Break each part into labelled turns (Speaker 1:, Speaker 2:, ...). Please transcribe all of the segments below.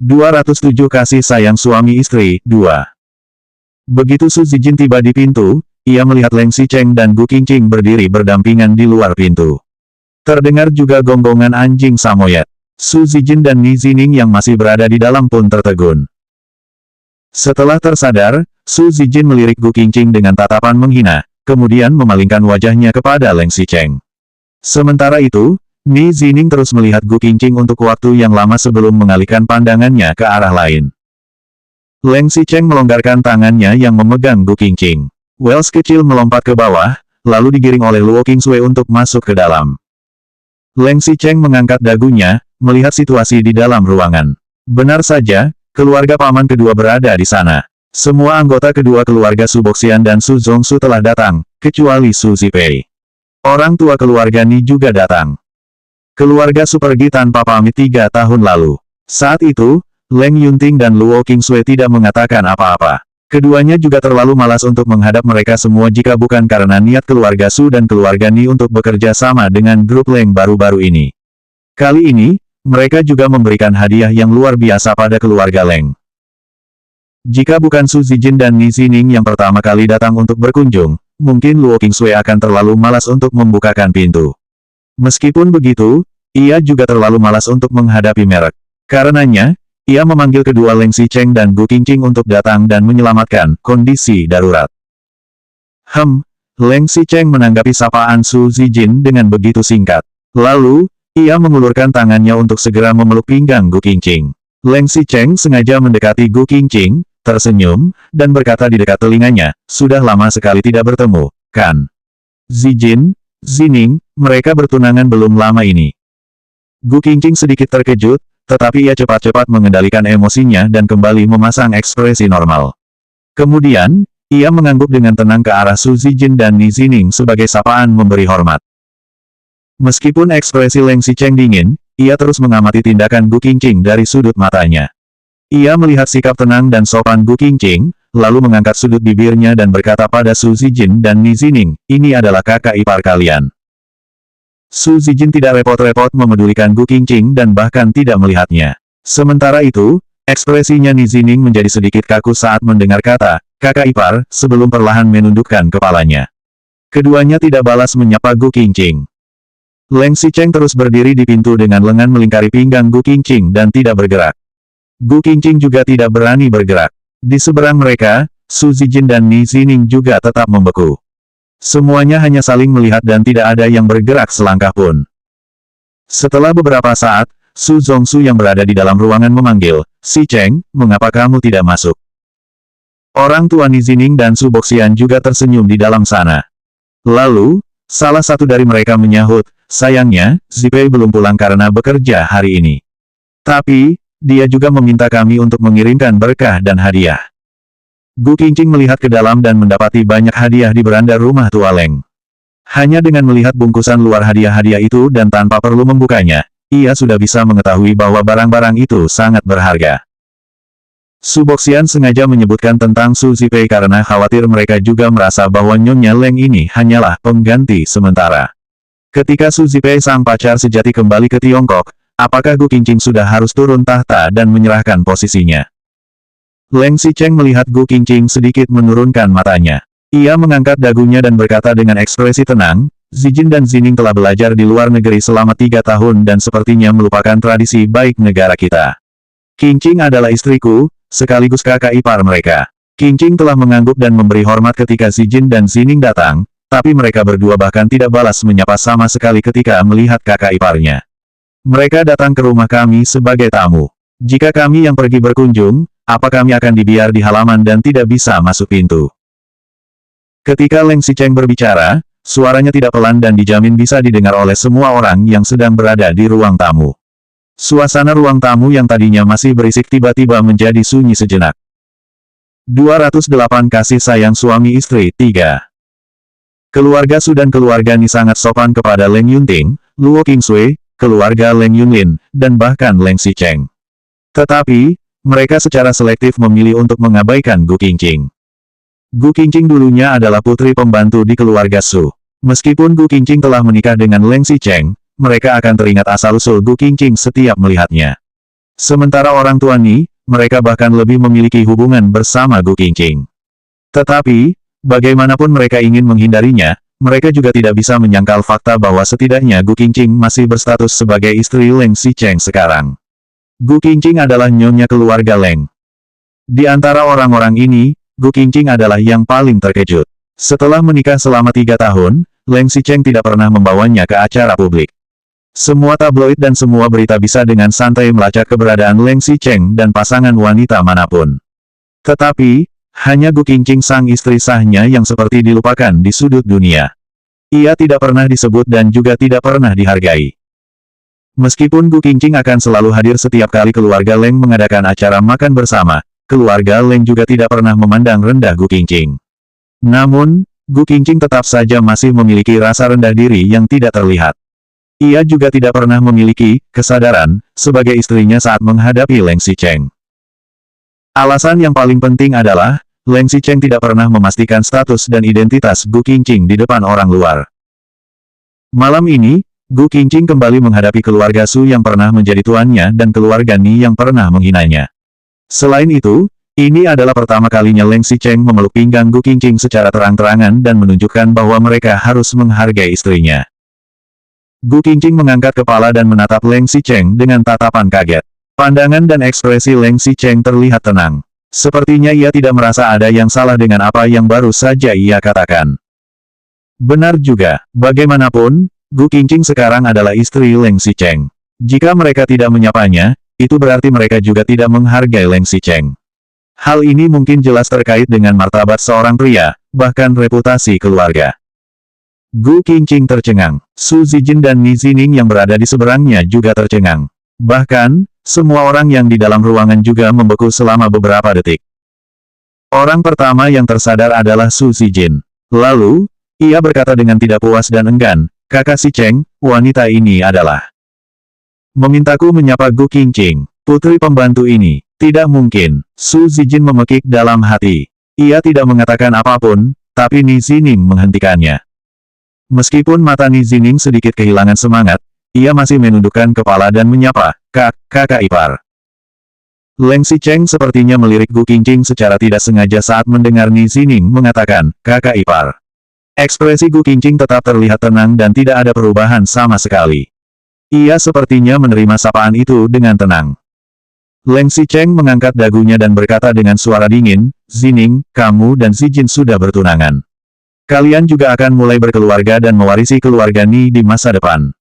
Speaker 1: 207 Kasih Sayang Suami Istri, 2. Begitu Su Zijin tiba di pintu, ia melihat Leng Xicheng dan Gu Qingqing berdiri berdampingan di luar pintu. Terdengar juga gonggongan anjing samoyed. Su Zijin dan Ni Zining yang masih berada di dalam pun tertegun. Setelah tersadar, Su Zijin melirik Gu Qingqing dengan tatapan menghina, kemudian memalingkan wajahnya kepada Leng Xicheng. Sementara itu, Ni Zining terus melihat Gu Qingqing untuk waktu yang lama sebelum mengalihkan pandangannya ke arah lain. Leng Xicheng melonggarkan tangannya yang memegang Gu Qingqing. Wells kecil melompat ke bawah, lalu digiring oleh Luo Qingsui untuk masuk ke dalam. Leng Xicheng mengangkat dagunya, melihat situasi di dalam ruangan. Benar saja, keluarga paman kedua berada di sana. Semua anggota kedua keluarga Su Boxian dan Su Zongsu telah datang, kecuali Su Zipei. Orang tua keluarga Ni juga datang. Keluarga Su pergi tanpa pamit 3 tahun lalu. Saat itu, Leng Yunting dan Luo Qingsui tidak mengatakan apa-apa. Keduanya juga terlalu malas untuk menghadap mereka semua jika bukan karena niat keluarga Su dan keluarga Ni untuk bekerja sama dengan grup Leng baru-baru ini. Kali ini, mereka juga memberikan hadiah yang luar biasa pada keluarga Leng. Jika bukan Su Zijin dan Ni Zining yang pertama kali datang untuk berkunjung, mungkin Luo Qingsui akan terlalu malas untuk membukakan pintu. Meskipun begitu, ia juga terlalu malas untuk menghadapi merek. Karenanya, ia memanggil kedua Leng Xicheng dan Gu Qingqing untuk datang dan menyelamatkan kondisi darurat. Leng Xicheng menanggapi sapaan Su Zijin dengan begitu singkat. Lalu, ia mengulurkan tangannya untuk segera memeluk pinggang Gu Qingqing. Leng Xicheng sengaja mendekati Gu Qingqing, tersenyum, dan berkata di dekat telinganya, "Sudah lama sekali tidak bertemu, kan? Zijin, Zining, mereka bertunangan belum lama ini." Gu Qingqing sedikit terkejut, tetapi ia cepat-cepat mengendalikan emosinya dan kembali memasang ekspresi normal. Kemudian, ia mengangguk dengan tenang ke arah Su Zijin dan Ni Zining sebagai sapaan memberi hormat. Meskipun ekspresi Leng Xicheng dingin, ia terus mengamati tindakan Gu Qingqing dari sudut matanya. Ia melihat sikap tenang dan sopan Gu Qingqing, lalu mengangkat sudut bibirnya dan berkata pada Su Zijin dan Ni Zining, "Ini adalah kakak ipar kalian." Su Zijin tidak repot-repot memedulikan Gu Qingqing dan bahkan tidak melihatnya. Sementara itu, ekspresinya Ni Zining menjadi sedikit kaku saat mendengar kata, "kakak ipar," sebelum perlahan menundukkan kepalanya. Keduanya tidak balas menyapa Gu Qingqing. Leng Xicheng terus berdiri di pintu dengan lengan melingkari pinggang Gu Qingqing dan tidak bergerak. Gu Qingqing juga tidak berani bergerak. Di seberang mereka, Su Zijin dan Ni Zining juga tetap membeku. Semuanya hanya saling melihat dan tidak ada yang bergerak selangkah pun. Setelah beberapa saat, Su Zongsu yang berada di dalam ruangan memanggil, "Xicheng, mengapa kamu tidak masuk?" Orang tua Ni Zining dan Su Boxian juga tersenyum di dalam sana. Lalu, salah satu dari mereka menyahut, "Sayangnya, Zipei belum pulang karena bekerja hari ini. Tapi, dia juga meminta kami untuk mengirimkan berkah dan hadiah." Gu Qingqing melihat ke dalam dan mendapati banyak hadiah di beranda rumah tua Leng. Hanya dengan melihat bungkusan luar hadiah-hadiah itu dan tanpa perlu membukanya, ia sudah bisa mengetahui bahwa barang-barang itu sangat berharga. Su Boxian sengaja menyebutkan tentang Su Zipei karena khawatir mereka juga merasa bahwa Nyonya Leng ini hanyalah pengganti sementara. Ketika Su Zipei sang pacar sejati kembali ke Tiongkok, apakah Gu Qingqing sudah harus turun tahta dan menyerahkan posisinya? Leng Xicheng melihat Gu Qingqing sedikit menurunkan matanya. Ia mengangkat dagunya dan berkata dengan ekspresi tenang, "Zijin dan Zining telah belajar di luar negeri selama 3 tahun dan sepertinya melupakan tradisi baik negara kita. Qingqing adalah istriku, sekaligus kakak ipar mereka." Qingqing telah mengangguk dan memberi hormat ketika Zijin dan Zining datang, tapi mereka berdua bahkan tidak balas menyapa sama sekali ketika melihat kakak iparnya. "Mereka datang ke rumah kami sebagai tamu. Jika kami yang pergi berkunjung, apa kami akan dibiar di halaman dan tidak bisa masuk pintu?" Ketika Leng Xicheng berbicara, suaranya tidak pelan dan dijamin bisa didengar oleh semua orang yang sedang berada di ruang tamu. Suasana ruang tamu yang tadinya masih berisik tiba-tiba menjadi sunyi sejenak. 208 Kasih Sayang Suami Istri, 3. Keluarga Su dan keluarga Ni sangat sopan kepada Leng Yunting, Luo Qingsui, keluarga Leng Yunlin, dan bahkan Leng Xicheng. Tetapi, mereka secara selektif memilih untuk mengabaikan Gu Qingqing. Gu Qingqing dulunya adalah putri pembantu di keluarga Su. Meskipun Gu Qingqing telah menikah dengan Leng Xicheng, mereka akan teringat asal-usul Gu Qingqing setiap melihatnya. Sementara orang tua Ni, mereka bahkan lebih memiliki hubungan bersama Gu Qingqing. Tetapi, bagaimanapun mereka ingin menghindarinya, mereka juga tidak bisa menyangkal fakta bahwa setidaknya Gu Qingqing masih berstatus sebagai istri Leng Xicheng sekarang. Gu Qingqing adalah nyonya keluarga Leng. Di antara orang-orang ini, Gu Qingqing adalah yang paling terkejut. Setelah menikah selama 3 tahun, Leng Xicheng tidak pernah membawanya ke acara publik. Semua tabloid dan semua berita bisa dengan santai melacak keberadaan Leng Xicheng dan pasangan wanita manapun. Tetapi, hanya Gu Qingqing sang istri sahnya yang seperti dilupakan di sudut dunia. Ia tidak pernah disebut dan juga tidak pernah dihargai. Meskipun Gu Qingqing akan selalu hadir setiap kali keluarga Leng mengadakan acara makan bersama, keluarga Leng juga tidak pernah memandang rendah Gu Qingqing. Namun, Gu Qingqing tetap saja masih memiliki rasa rendah diri yang tidak terlihat. Ia juga tidak pernah memiliki kesadaran sebagai istrinya saat menghadapi Leng Xicheng. Alasan yang paling penting adalah, Leng Xicheng tidak pernah memastikan status dan identitas Gu Qingqing di depan orang luar. Malam ini, Gu Qingqing kembali menghadapi keluarga Su yang pernah menjadi tuannya dan keluarga Ni yang pernah menghinanya. Selain itu, ini adalah pertama kalinya Leng Xicheng memeluk pinggang Gu Qingqing secara terang-terangan dan menunjukkan bahwa mereka harus menghargai istrinya. Gu Qingqing mengangkat kepala dan menatap Leng Xicheng dengan tatapan kaget. Pandangan dan ekspresi Leng Xicheng terlihat tenang. Sepertinya ia tidak merasa ada yang salah dengan apa yang baru saja ia katakan. Benar juga, bagaimanapun, Gu Qingqing sekarang adalah istri Leng Xicheng. Jika mereka tidak menyapanya, itu berarti mereka juga tidak menghargai Leng Xicheng. Hal ini mungkin jelas terkait dengan martabat seorang pria, bahkan reputasi keluarga. Gu Qingqing tercengang. Su Zijin dan Ni Zining yang berada di seberangnya juga tercengang. Bahkan, semua orang yang di dalam ruangan juga membeku selama beberapa detik. Orang pertama yang tersadar adalah Su Zijin. Lalu, ia berkata dengan tidak puas dan enggan, "Kakak Xicheng, wanita ini adalah memintaku menyapa Gu Qingqing, putri pembantu ini." Tidak mungkin. Su Zijin memekik dalam hati. Ia tidak mengatakan apapun, tapi Ni Zining menghentikannya. Meskipun mata Ni Zining sedikit kehilangan semangat, ia masih menundukkan kepala dan menyapa, "Kakak ipar." Leng Xicheng sepertinya melirik Gu Qingqing secara tidak sengaja saat mendengar Ni Zining mengatakan, "Kakak ipar." Ekspresi Gu Qingqing tetap terlihat tenang dan tidak ada perubahan sama sekali. Ia sepertinya menerima sapaan itu dengan tenang. Leng Xicheng mengangkat dagunya dan berkata dengan suara dingin, "Zining, kamu dan Zijin sudah bertunangan. Kalian juga akan mulai berkeluarga dan mewarisi keluarga Ni di masa depan.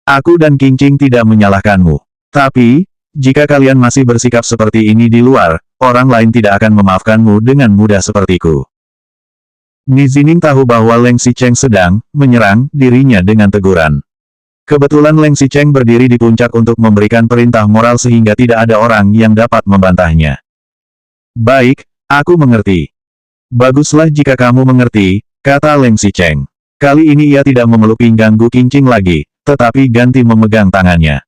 Speaker 1: Aku dan Qingqing tidak menyalahkanmu. Tapi, jika kalian masih bersikap seperti ini di luar, orang lain tidak akan memaafkanmu dengan mudah sepertiku." Ni Zining tahu bahwa Leng Xicheng sedang menyerang dirinya dengan teguran. Kebetulan Leng Xicheng berdiri di puncak untuk memberikan perintah moral sehingga tidak ada orang yang dapat membantahnya. "Baik, aku mengerti." "Baguslah jika kamu mengerti," kata Leng Xicheng. Kali ini ia tidak memeluk pinggang Gu Qingqing lagi, tetapi ganti memegang tangannya.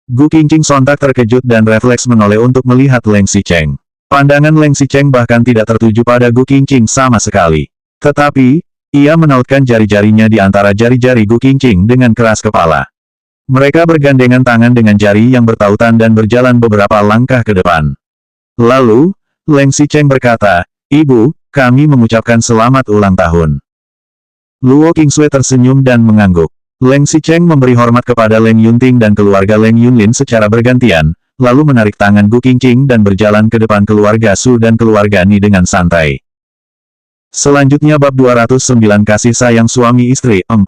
Speaker 1: Gu Qingqing sontak terkejut dan refleks menoleh untuk melihat Leng Xicheng. Pandangan Leng Xicheng bahkan tidak tertuju pada Gu Qingqing sama sekali. Tetapi, ia menautkan jari-jarinya di antara jari-jari Gu Qingqing dengan keras kepala. Mereka bergandengan tangan dengan jari yang bertautan dan berjalan beberapa langkah ke depan. Lalu, Leng Xicheng berkata, "Ibu, kami mengucapkan selamat ulang tahun." Luo Qingsui tersenyum dan mengangguk. Leng Xicheng memberi hormat kepada Leng Yunting dan keluarga Leng Yunlin secara bergantian, lalu menarik tangan Gu Qingqing dan berjalan ke depan keluarga Su dan keluarga Ni dengan santai. Selanjutnya bab 209 kasih sayang suami istri 4.